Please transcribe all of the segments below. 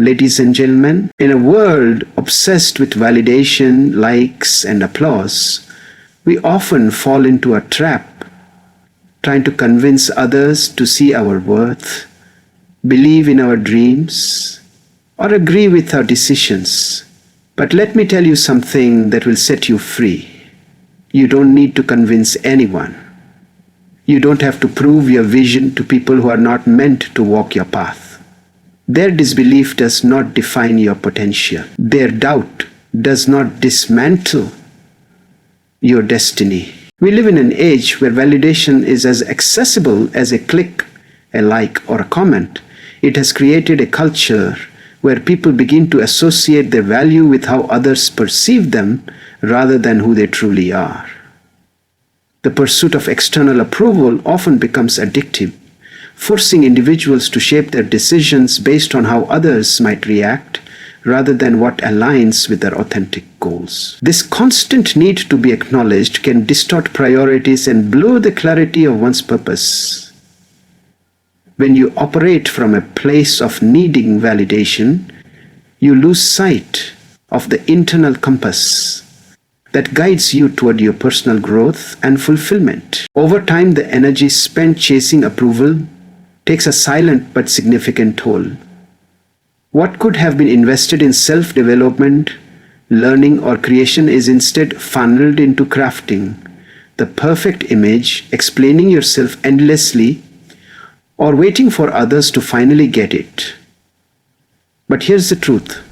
Ladies and gentlemen, in a world obsessed with validation, likes, and applause, we often fall into a trap, trying to convince others to see our worth, believe in our dreams, or agree with our decisions. But let me tell you something that will set you free. You don't need to convince anyone. You don't have to prove your vision to people who are not meant to walk your path. Their disbelief does not define your potential. Their doubt does not dismantle your destiny. We live in an age where validation is as accessible as a click, a like, or a comment. It has created a culture where people begin to associate their value with how others perceive them rather than who they truly are. The pursuit of external approval often becomes addictive, forcing individuals to shape their decisions based on how others might react rather than what aligns with their authentic goals. This constant need to be acknowledged can distort priorities and blur the clarity of one's purpose. When you operate from a place of needing validation, you lose sight of the internal compass that guides you toward your personal growth and fulfillment. Over time, the energy spent chasing approval takes a silent but significant toll. What could have been invested in self-development, learning, or creation is instead funneled into crafting the perfect image, explaining yourself endlessly, or waiting for others to finally get it. But here's the truth.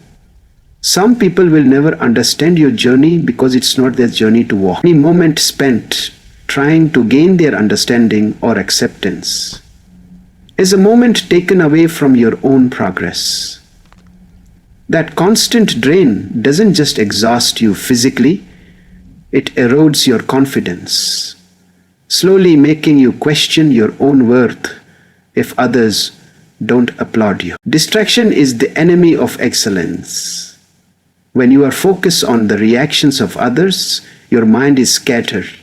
Some people will never understand your journey because it's not their journey to walk. Any moment spent trying to gain their understanding or acceptance is a moment taken away from your own progress. That constant drain doesn't just exhaust you physically, it erodes your confidence, slowly making you question your own worth if others don't applaud you. Distraction is the enemy of excellence. When you are focused on the reactions of others, your mind is scattered.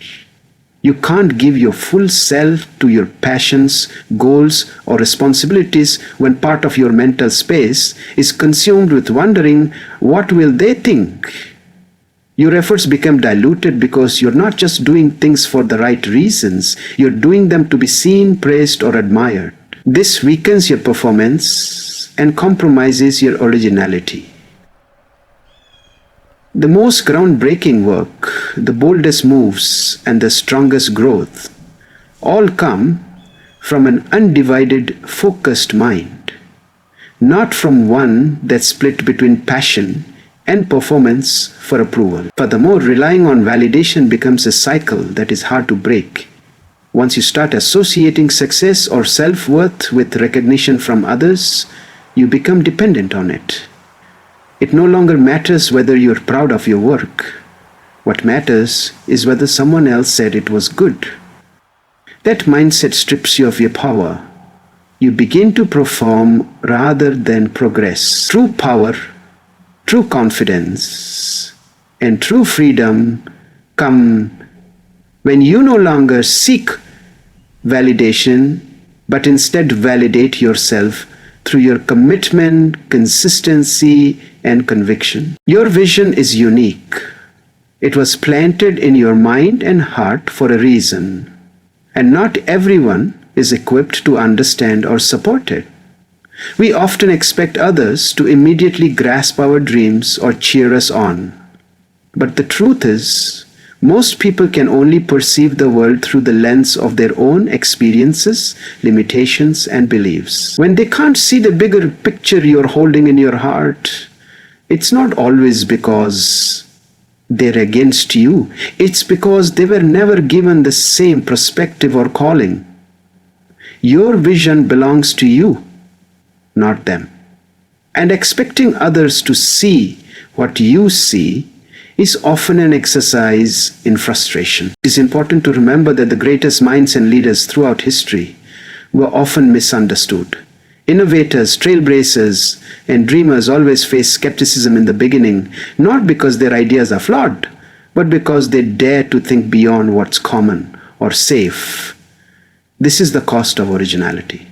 You can't give your full self to your passions, goals, or responsibilities when part of your mental space is consumed with wondering, what will they think? Your efforts become diluted because you're not just doing things for the right reasons, you're doing them to be seen, praised, or admired. This weakens your performance and compromises your originality. The most groundbreaking work, the boldest moves, and the strongest growth all come from an undivided, focused mind, not from one that's split between passion and performance for approval. Furthermore, relying on validation becomes a cycle that is hard to break. Once you start associating success or self-worth with recognition from others, you become dependent on it. It no longer matters whether you're proud of your work. What matters is whether someone else said it was good. That mindset strips you of your power. You begin to perform rather than progress. True power, true confidence, and true freedom come when you no longer seek validation, but instead validate yourself through your commitment, consistency, and conviction. Your vision is unique. It was planted in your mind and heart for a reason, and not everyone is equipped to understand or support it. We often expect others to immediately grasp our dreams or cheer us on. But the truth is, most people can only perceive the world through the lens of their own experiences, limitations, and beliefs. When they can't see the bigger picture you're holding in your heart, it's not always because they're against you. It's because they were never given the same perspective or calling. Your vision belongs to you, not them. And expecting others to see what you see is often an exercise in frustration. It is important to remember that the greatest minds and leaders throughout history were often misunderstood. Innovators, trailblazers, and dreamers always face skepticism in the beginning, not because their ideas are flawed, but because they dare to think beyond what's common or safe. This is the cost of originality.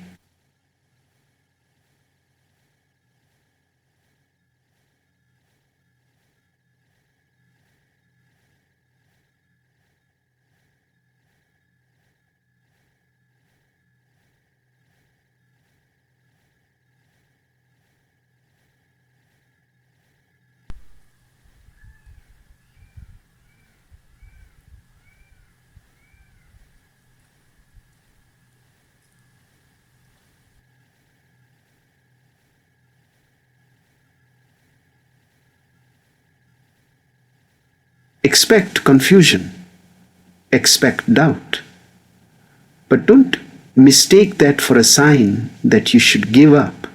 Expect confusion, expect doubt. But don't mistake that for a sign that you should give up.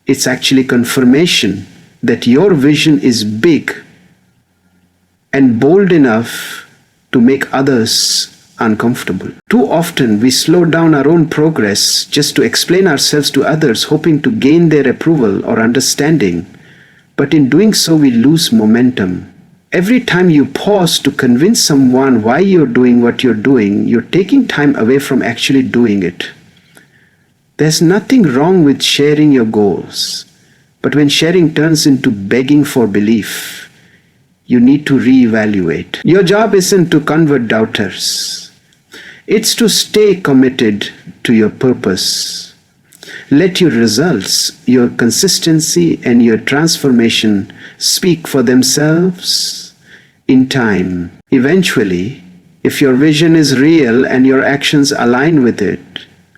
It's actually confirmation that your vision is big and bold enough to make others uncomfortable. Too often we slow down our own progress just to explain ourselves to others, hoping to gain their approval or understanding. But in doing so, we lose momentum. Every time you pause to convince someone why you're doing what you're doing, you're taking time away from actually doing it. There's nothing wrong with sharing your goals, but when sharing turns into begging for belief, you need to reevaluate. Your job isn't to convert doubters. It's to stay committed to your purpose. Let your results, your consistency, and your transformation speak for themselves in time. Eventually, if your vision is real and your actions align with it,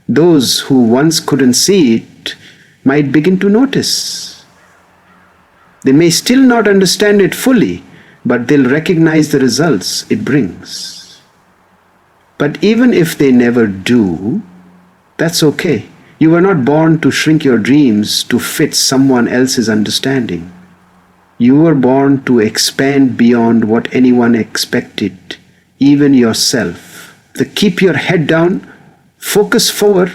those who once couldn't see it might begin to notice. They may still not understand it fully, but they'll recognize the results it brings. But even if they never do, that's okay. You were not born to shrink your dreams to fit someone else's understanding. You were born to expand beyond what anyone expected, even yourself. So keep your head down, focus forward,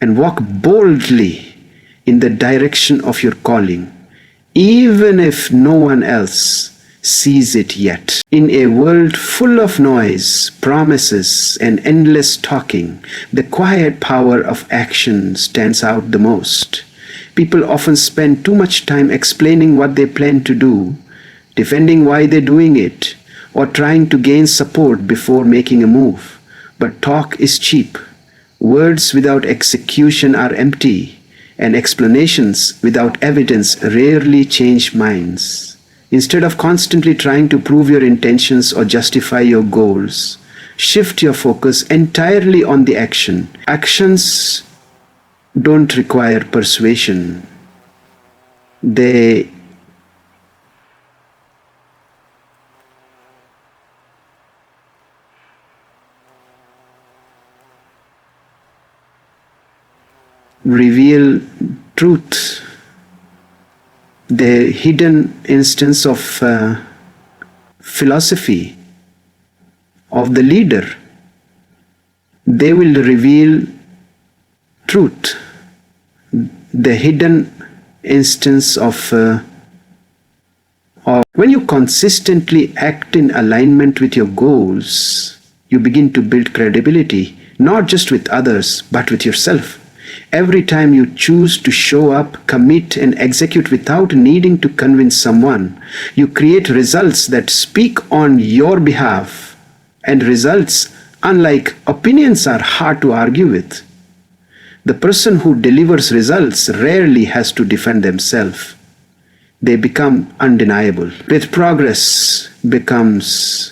and walk boldly in the direction of your calling, even if no one else sees it yet. In a world full of noise, promises, and endless talking, the quiet power of action stands out the most. People often spend too much time explaining what they plan to do, defending why they're doing it, or trying to gain support before making a move. But talk is cheap. Words without execution are empty, and explanations without evidence rarely change minds. Instead of constantly trying to prove your intentions or justify your goals, shift your focus entirely on the action. Actions don't require persuasion. They reveal truth. The hidden instance of philosophy of the leader. They will reveal truth. The hidden instance of when you consistently act in alignment with your goals, you begin to build credibility, not just with others, but with yourself. Every time you choose to show up, commit, and execute without needing to convince someone, you create results that speak on your behalf. And results, unlike opinions, are hard to argue with. The person who delivers results rarely has to defend themselves. They become undeniable. With progress becomes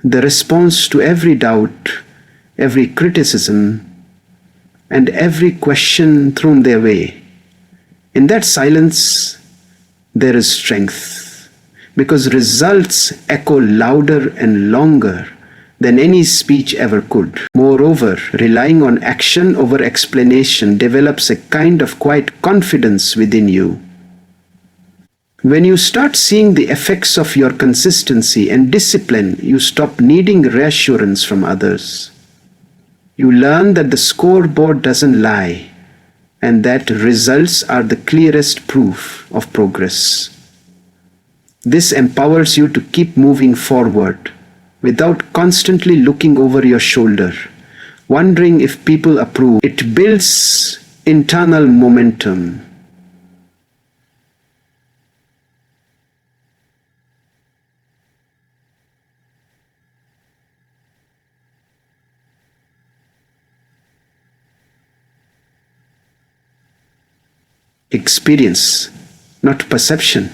the response to every doubt, every criticism, and every question thrown their way. In that silence, there is strength, because results echo louder and longer than any speech ever could. Moreover, relying on action over explanation develops a kind of quiet confidence within you. When you start seeing the effects of your consistency and discipline, you stop needing reassurance from others. You learn that the scoreboard doesn't lie, and that results are the clearest proof of progress. This empowers you to keep moving forward without constantly looking over your shoulder, wondering if people approve. It builds internal momentum. Experience, not perception,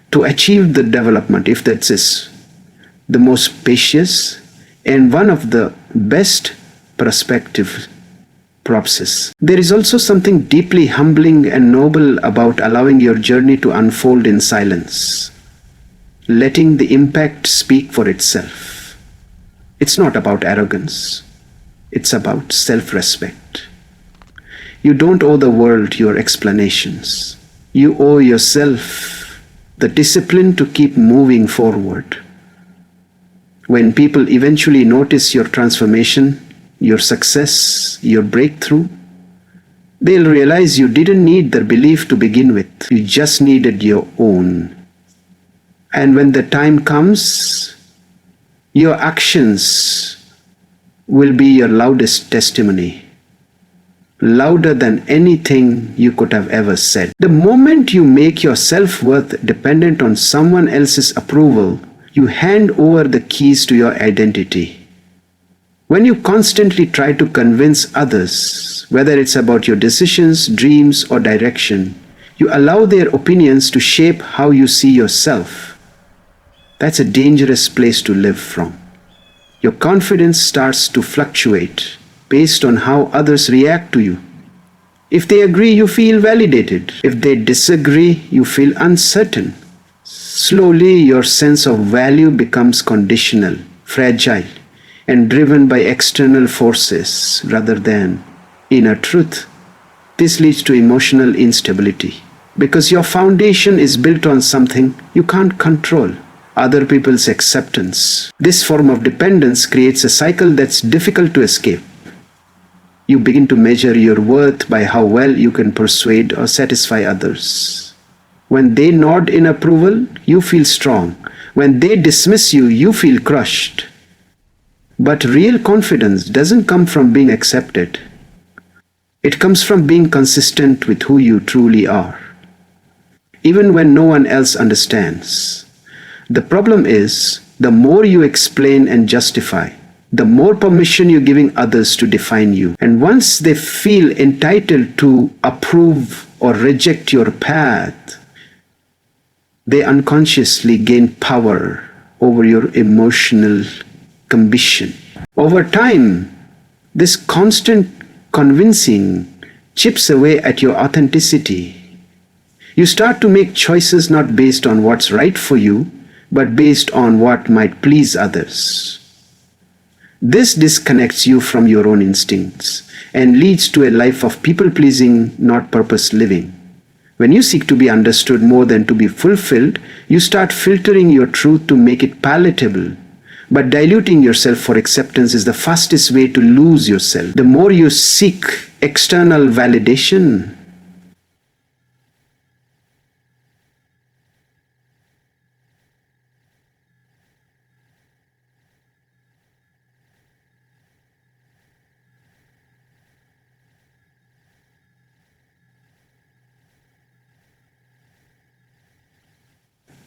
to achieve the development, if that is the most spacious and one of the best perspective process. There is also something deeply humbling and noble about allowing your journey to unfold in silence. letting the impact speak for itself. It's not about arrogance. It's about self-respect. You don't owe the world your explanations. You owe yourself the discipline to keep moving forward. When people eventually notice your transformation, your success, your breakthrough, they'll realize you didn't need their belief to begin with. You just needed your own. And when the time comes, your actions will be your loudest testimony, louder than anything you could have ever said. The moment you make your self-worth dependent on someone else's approval, you hand over the keys to your identity. When you constantly try to convince others, whether it's about your decisions, dreams, or direction, you allow their opinions to shape how you see yourself. That's a dangerous place to live from. Your confidence starts to fluctuate based on how others react to you. If they agree, you feel validated. If they disagree, you feel uncertain. Slowly, your sense of value becomes conditional, fragile, and driven by external forces rather than inner truth. This leads to emotional instability because your foundation is built on something you can't control, other people's acceptance. This form of dependence creates a cycle that's difficult to escape. You begin to measure your worth by how well you can persuade or satisfy others. When they nod in approval, you feel strong. When they dismiss you, you feel crushed. But real confidence doesn't come from being accepted. It comes from being consistent with who you truly are, even when no one else understands. The problem is, the more you explain and justify, the more permission you're giving others to define you. And once they feel entitled to approve or reject your path, they unconsciously gain power over your emotional combustion. Over time, this constant convincing chips away at your authenticity. You start to make choices not based on what's right for you, but based on what might please others. This disconnects you from your own instincts and leads to a life of people-pleasing, not purpose living. When you seek to be understood more than to be fulfilled, you start filtering your truth to make it palatable. But diluting yourself for acceptance is the fastest way to lose yourself. The more you seek external validation,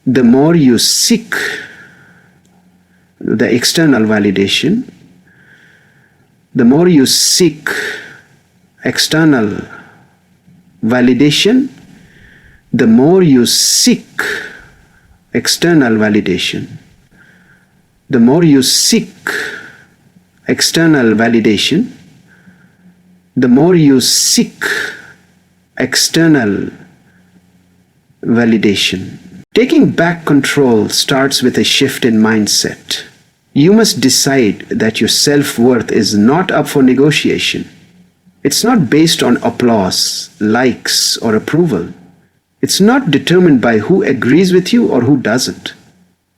the more you seek the external validation, the more you seek external validation, the more you seek external validation, the more you seek external validation, the more you seek external validation. Taking back control starts with a shift in mindset. You must decide that your self-worth is not up for negotiation. It's not based on applause, likes, or approval. It's not determined by who agrees with you or who doesn't.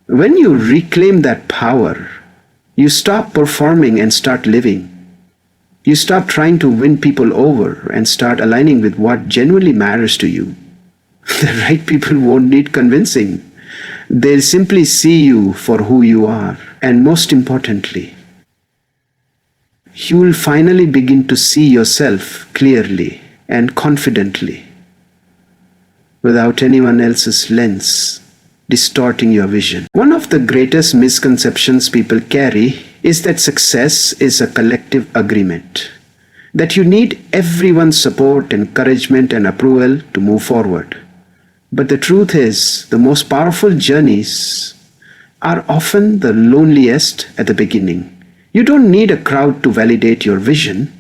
When you reclaim that power, you stop performing and start living. You stop trying to win people over and start aligning with what genuinely matters to you. The right people won't need convincing. They'll simply see you for who you are. And most importantly, you will finally begin to see yourself clearly and confidently without anyone else's lens distorting your vision. One of the greatest misconceptions people carry is that success is a collective agreement, that you need everyone's support, encouragement, and approval to move forward. But the truth is, the most powerful journeys are often the loneliest at the beginning. You don't need a crowd to validate your vision.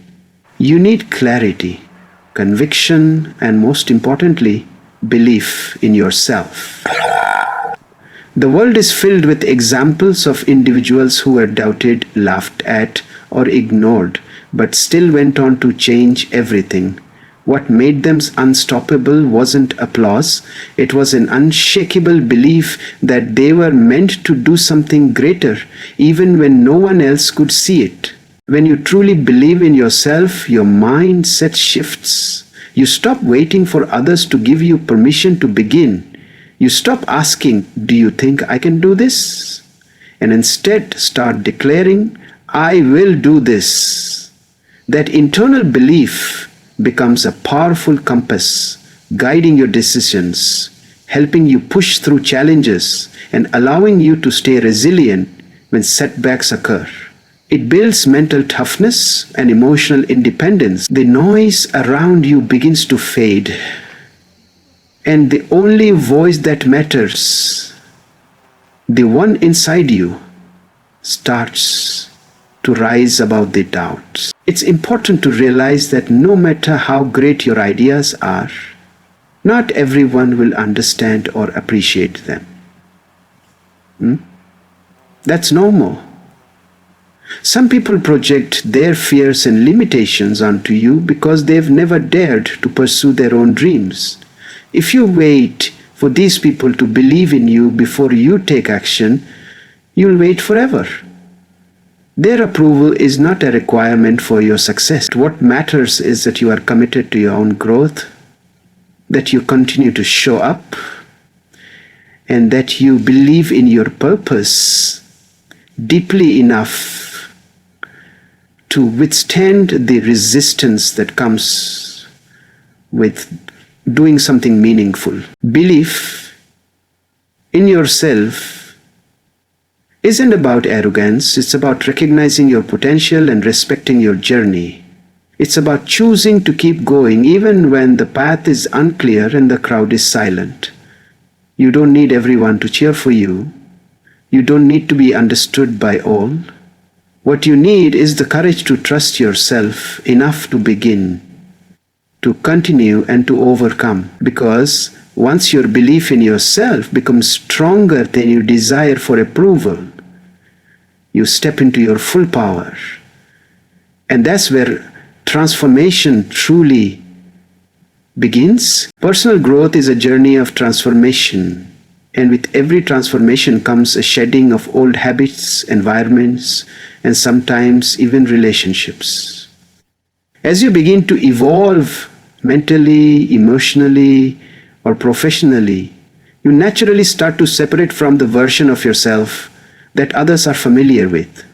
You need clarity, conviction, and most importantly, belief in yourself. The world is filled with examples of individuals who were doubted, laughed at, or ignored, but still went on to change everything. What made them unstoppable wasn't applause, it was an unshakable belief that they were meant to do something greater, even when no one else could see it. When you truly believe in yourself, your mindset shifts. You stop waiting for others to give you permission to begin. You stop asking, "Do you think I can do this?" And instead start declaring, "I will do this." That internal belief becomes a powerful compass, guiding your decisions, helping you push through challenges, and allowing you to stay resilient when setbacks occur. It builds mental toughness and emotional independence. The noise around you begins to fade, and the only voice that matters, the one inside you, starts to rise above the doubts. It's important to realize that no matter how great your ideas are, not everyone will understand or appreciate them. That's normal. Some people project their fears and limitations onto you because they've never dared to pursue their own dreams. If you wait for these people to believe in you before you take action, you'll wait forever. Their approval is not a requirement for your success. What matters is that you are committed to your own growth, that you continue to show up, and that you believe in your purpose deeply enough to withstand the resistance that comes with doing something meaningful. Belief in yourself isn't about arrogance, it's about recognizing your potential and respecting your journey. It's about choosing to keep going even when the path is unclear and the crowd is silent. You don't need everyone to cheer for you. You don't need to be understood by all. What you need is the courage to trust yourself enough to begin, to continue, and to overcome. Because once your belief in yourself becomes stronger than your desire for approval, you step into your full power. And that's where transformation truly begins. Personal growth is a journey of transformation. And with every transformation comes a shedding of old habits, environments, and sometimes even relationships. As you begin to evolve mentally, emotionally, or professionally, you naturally start to separate from the version of yourself that others are familiar with.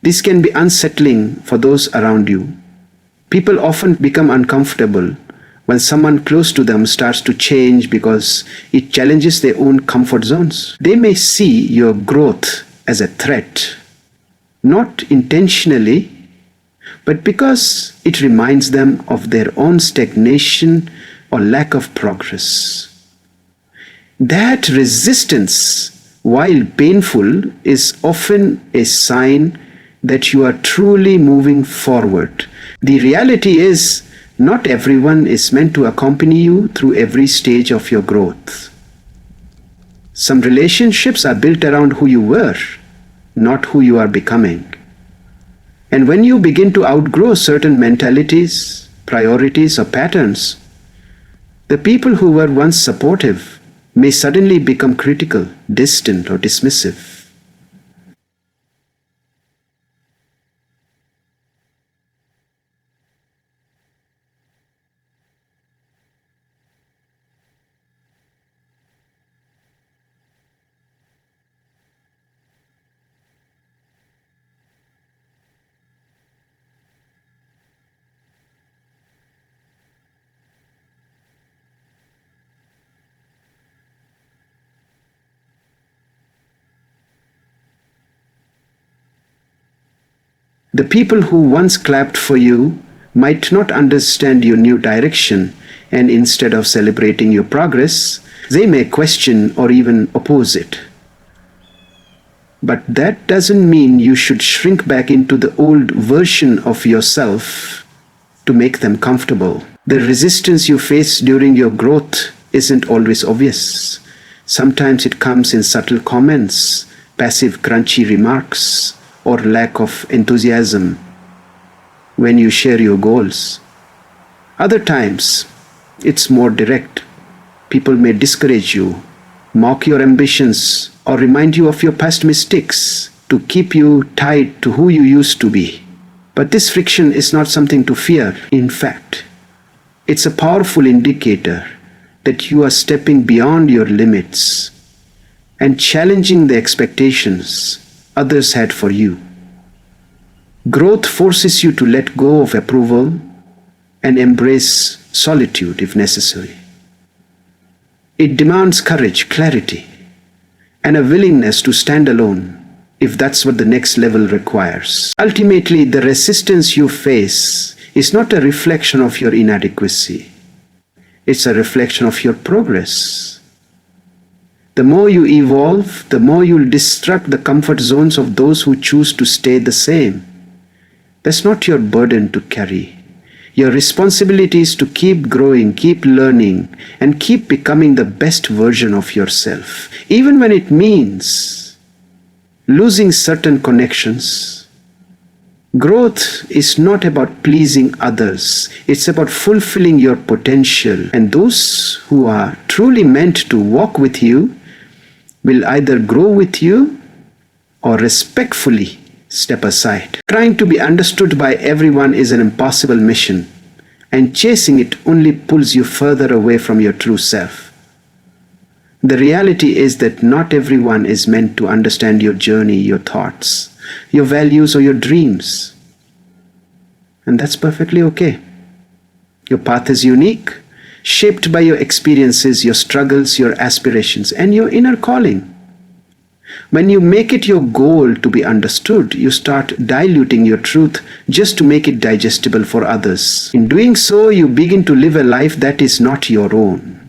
This can be unsettling for those around you. People often become uncomfortable when someone close to them starts to change because it challenges their own comfort zones. They may see your growth as a threat, not intentionally, but because it reminds them of their own stagnation or lack of progress. That resistance, while painful, is often a sign that you are truly moving forward. The reality is, not everyone is meant to accompany you through every stage of your growth. Some relationships are built around who you were, not who you are becoming. And when you begin to outgrow certain mentalities, priorities, or patterns, the people who were once supportive may suddenly become critical, distant, or dismissive. The people who once clapped for you might not understand your new direction, and instead of celebrating your progress, they may question or even oppose it. But that doesn't mean you should shrink back into the old version of yourself to make them comfortable. The resistance you face during your growth isn't always obvious. Sometimes it comes in subtle comments, passive crunchy remarks, or lack of enthusiasm when you share your goals. Other times, it's more direct. People may discourage you, mock your ambitions, or remind you of your past mistakes to keep you tied to who you used to be. But this friction is not something to fear. In fact, it's a powerful indicator that you are stepping beyond your limits and challenging the expectations others had for you. Growth forces you to let go of approval and embrace solitude if necessary. It demands courage, clarity, and a willingness to stand alone if that's what the next level requires. Ultimately, the resistance you face is not a reflection of your inadequacy. It's a reflection of your progress. The more you evolve, the more you'll disrupt the comfort zones of those who choose to stay the same. That's not your burden to carry. Your responsibility is to keep growing, keep learning, and keep becoming the best version of yourself, even when it means losing certain connections. Growth is not about pleasing others. It's about fulfilling your potential. And those who are truly meant to walk with you will either grow with you or respectfully step aside. Trying to be understood by everyone is an impossible mission, and chasing it only pulls you further away from your true self. The reality is that not everyone is meant to understand your journey, your thoughts, your values, or your dreams. And that's perfectly okay. Your path is unique, shaped by your experiences, your struggles, your aspirations, and your inner calling. When you make it your goal to be understood, you start diluting your truth just to make it digestible for others. In doing so, you begin to live a life that is not your own,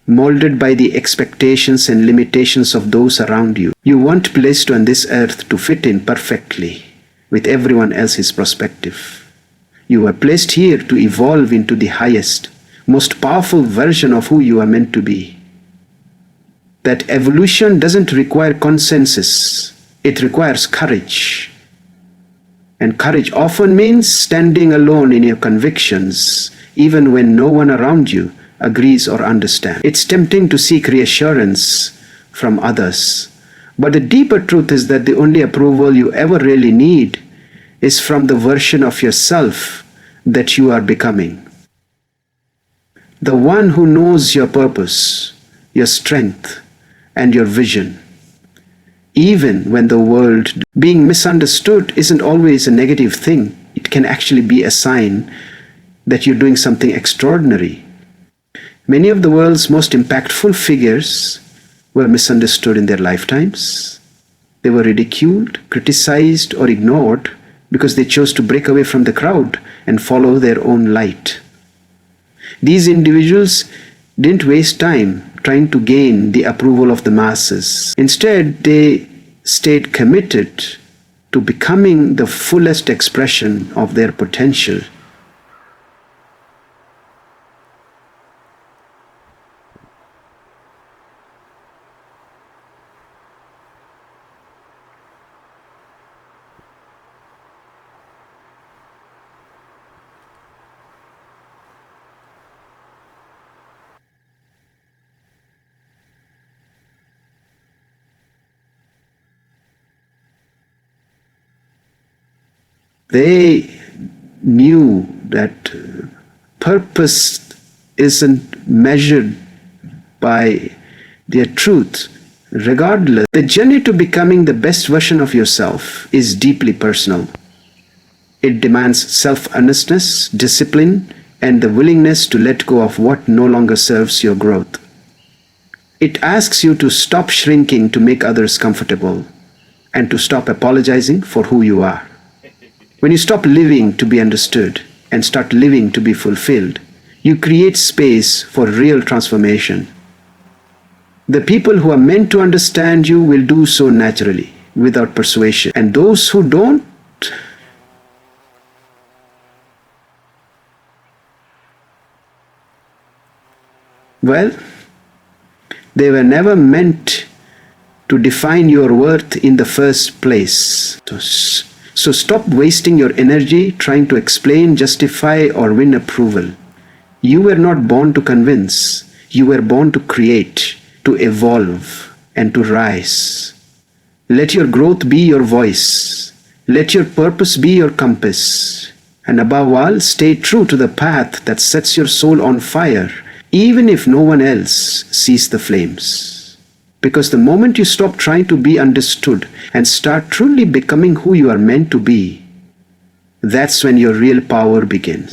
molded by the expectations and limitations of those around you. You weren't placed on this earth to fit in perfectly with everyone else's perspective. You were placed here to evolve into the highest, most powerful version of who you are meant to be. That evolution doesn't require consensus, it requires courage. And courage often means standing alone in your convictions, even when no one around you agrees or understands. It's tempting to seek reassurance from others, but the deeper truth is that the only approval you ever really need is from the version of yourself that you are becoming. The one who knows your purpose, your strength, and your vision. Even when the world being misunderstood isn't always a negative thing, it can actually be a sign that you're doing something extraordinary. Many of the world's most impactful figures were misunderstood in their lifetimes. They were ridiculed, criticized, or ignored because they chose to break away from the crowd and follow their own light. These individuals didn't waste time trying to gain the approval of the masses. Instead, they stayed committed to becoming the fullest expression of their potential. They knew that purpose isn't measured by their truth. Regardless, the journey to becoming the best version of yourself is deeply personal. It demands self-earnestness, discipline, and the willingness to let go of what no longer serves your growth. It asks you to stop shrinking to make others comfortable and to stop apologizing for who you are. When you stop living to be understood and start living to be fulfilled, you create space for real transformation. The people who are meant to understand you will do so naturally, without persuasion. And those who don't, well, They were never meant to define your worth in the first place. So stop wasting your energy trying to explain, justify, or win approval. You were not born to convince. You were born to create, to evolve, and to rise. Let your growth be your voice. Let your purpose be your compass. And above all, stay true to the path that sets your soul on fire, even if no one else sees the flames. Because the moment you stop trying to be understood and start truly becoming who you are meant to be, that's when your real power begins.